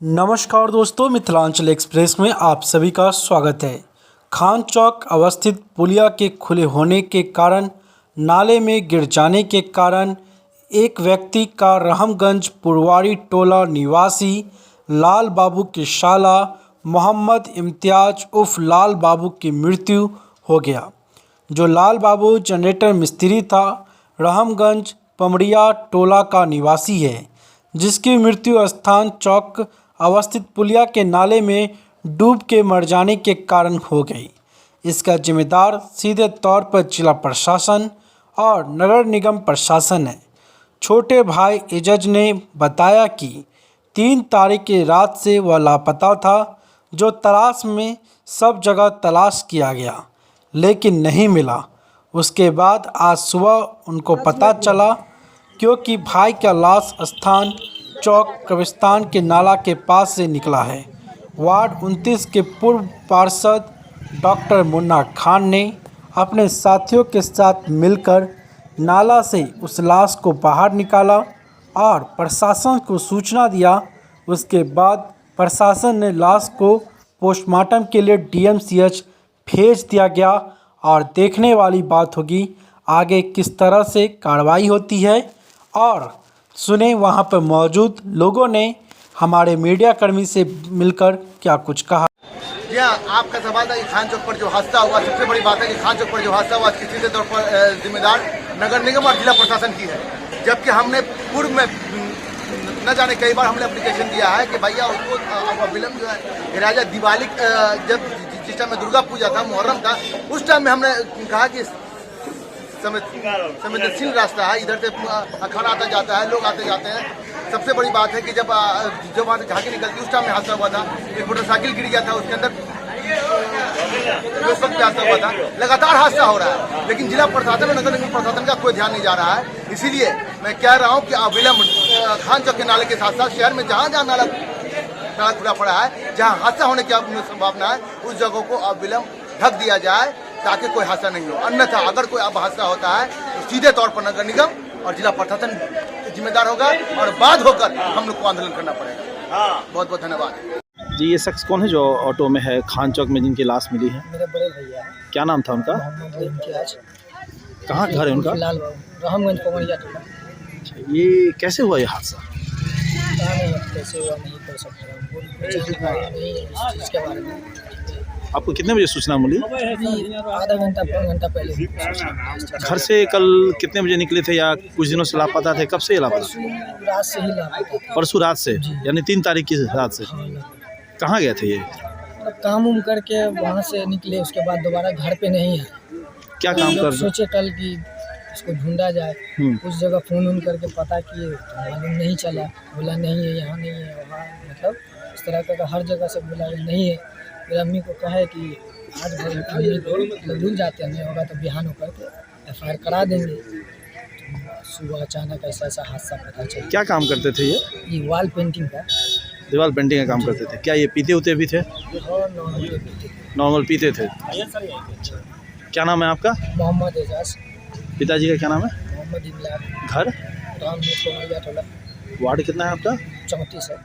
नमस्कार दोस्तों, मिथिलांचल एक्सप्रेस में आप सभी का स्वागत है। खान चौक अवस्थित पुलिया के खुले होने के कारण नाले में गिर जाने के कारण एक व्यक्ति का रहमगंज पुरवारी टोला निवासी लाल बाबू के शाला मोहम्मद इम्तियाज उर्फ लाल बाबू की मृत्यु हो गया। जो लाल बाबू जनरेटर मिस्त्री था, रहमगंज पमड़िया टोला का निवासी है, जिसकी मृत्यु स्थान चौक अवस्थित पुलिया के नाले में डूब के मर जाने के कारण हो गई। इसका जिम्मेदार सीधे तौर पर जिला प्रशासन और नगर निगम प्रशासन है। छोटे भाई एजाज ने बताया कि 3 तारीख की रात से वह लापता था। जो तलाश में सब जगह तलाश किया गया लेकिन नहीं मिला। उसके बाद आज सुबह उनको पता चला, क्योंकि भाई का लाश स्थान चौक कब्रिस्तान के नाला के पास से निकला है। वार्ड 29 के पूर्व पार्षद डॉक्टर मुन्ना खान ने अपने साथियों के साथ मिलकर नाला से उस लाश को बाहर निकाला और प्रशासन को सूचना दिया। उसके बाद प्रशासन ने लाश को पोस्टमार्टम के लिए डीएमसीएच भेज दिया गया और देखने वाली बात होगी आगे किस तरह से कार्रवाई होती है। और सुने वहां पर मौजूद लोगों ने हमारे मीडिया कर्मी से मिलकर क्या कुछ कहा। जी हाँ, आपका सवाल था कि खान चौक पर जो हादसा हुआ, सबसे बड़ी बात है कि खान चौक पर जो हादसा हुआ सीधे तौर पर जिम्मेदार नगर निगम और जिला प्रशासन की है। जबकि हमने पूर्व में न जाने कई बार हमने एप्लीकेशन दिया है कि भैया उसको विलम्ब जो है राजा दिवाली जब जिस टाइम में दुर्गा पूजा था, मुहर्रम था, उस टाइम में हमने कहा कि संवेदनशील रास्ता है, इधर से अखाड़ा आता जाता है, लोग आते जाते हैं। सबसे बड़ी बात है कि जब वहाँ से झांकी निकलती उस टाइम में हादसा हुआ था। एक मोटरसाइकिल गिर गया था, उसके अंदर उस वक्त हादसा हुआ था। लगातार हादसा हो रहा है, लेकिन जिला प्रशासन और नगर निगम प्रशासन का कोई ध्यान नहीं जा रहा है। इसीलिए मैं कह रहा हूँ कि अविलंब खान चौक के नाले के साथ साथ शहर में जहाँ जहाँ नाला खुला पड़ा है, जहाँ हादसा होने की संभावना है, उस जगहों को अविलंब ढक दिया जाए ताकि कोई हादसा नहीं हो। अन्यथा अगर कोई अब हादसा होता है तो सीधे तौर पर नगर निगम और जिला प्रशासन जिम्मेदार होगा और बाद होकर हम लोग को आंदोलन करना पड़ेगा। बहुत बहुत धन्यवाद। जी, ये शख्स कौन है जो ऑटो में है खान चौक में जिनकी लाश मिली है? मेरे बड़े भैया है। क्या नाम था उनका? मोहम्मद इम्तियाज। कहाँ घर है उनका? लाल बाबू, रहमगंज पमड़िया टोला। ये कैसे हुआ ये हादसा? कैसे हुआ नहीं कर सकता, नहीं इस चीज़ के बारे में। आपको कितने बजे सूचना मिली? आधा घंटा पौन घंटा पहले। घर से कल कितने बजे निकले थे या कुछ दिनों से लापता थे? कब से ये लापता? रात से ही लापता था। परसों रात से, यानी 3 तारीख की रात से। कहाँ गए थे ये? काम उम करके वहाँ से निकले, उसके बाद दोबारा घर पे नहीं है। क्या काम कर? सोचे कल कि इसको ढूंढा जाए। उस जगह फ़ोन करके पता किए, मालूम नहीं चला। बोला नहीं है, यहाँ नहीं है, वहाँ मतलब इस तरह का हर जगह से बोला नहीं है। फिर अम्मी को कहे कि आज अम्मी को भूल जाते हैं, नहीं होगा तो बिहान होकर के FIR करा देंगे। सुबह अचानक ऐसा ऐसा हादसा पता चला। क्या काम करते थे ये? ये वॉल पेंटिंग का, दीवार पेंटिंग का काम करते थे। क्या ये पीते उते भी थे? और नॉर्मल पीते थे। क्या नाम है आपका? मोहम्मद एजाज। पिताजी का क्या नाम है? मोहम्मद इमलाक। घर? रामगंज पमड़िया टोला। वार्ड कितना है आपका? 34 है।